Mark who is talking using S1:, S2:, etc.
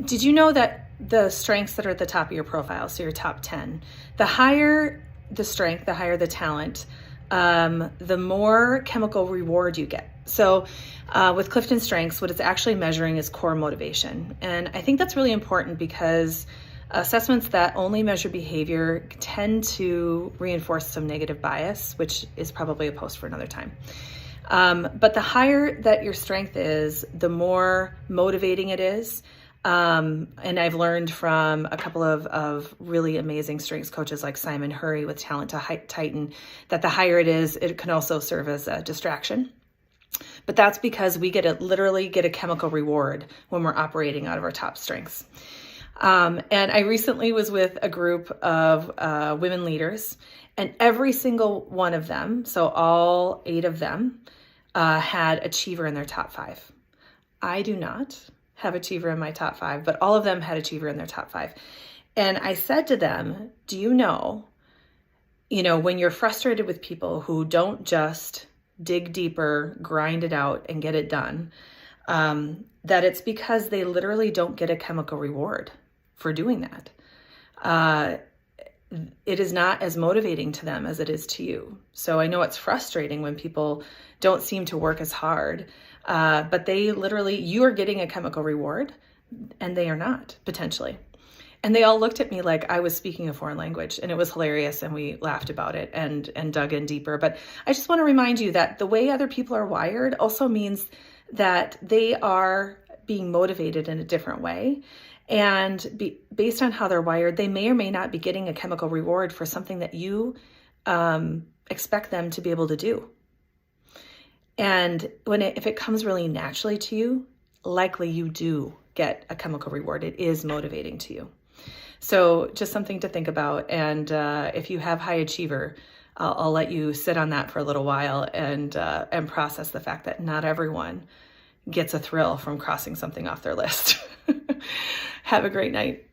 S1: did you know that the strengths that are at the top of your profile, so your top 10, the higher the strength, the higher the talent, the more chemical reward you get. So with Clifton Strengths, what it's actually measuring is core motivation. And I think that's really important because assessments that only measure behavior tend to reinforce some negative bias, which is probably a post for another time. But the higher that your strength is, the more motivating it is. And I've learned from a couple of really amazing strengths coaches like Simon Hurry with Talent to Titan that the higher it is, it can also serve as a distraction. But that's because we literally get a chemical reward when we're operating out of our top strengths. And I recently was with a group of women leaders, and every single one of them, so all 8 of them, had achiever in their top 5. I do not have achiever in my top 5, but all of them had achiever in their top 5. And I said to them, do you know, when you're frustrated with people who don't just dig deeper, grind it out, and get it done, that it's because they literally don't get a chemical reward for doing that. It is not as motivating to them as it is to you. So I know it's frustrating when people don't seem to work as hard, but you are getting a chemical reward and they are not, potentially. And they all looked at me like I was speaking a foreign language, and it was hilarious, and we laughed about it and dug in deeper. But I just want to remind you that the way other people are wired also means that they are being motivated in a different way. And based on how they're wired, they may or may not be getting a chemical reward for something that you expect them to be able to do. And if it comes really naturally to you, likely you do get a chemical reward. It is motivating to you. So just something to think about. And if you have high achiever, I'll let you sit on that for a little while and process the fact that not everyone gets a thrill from crossing something off their list. Have a great night.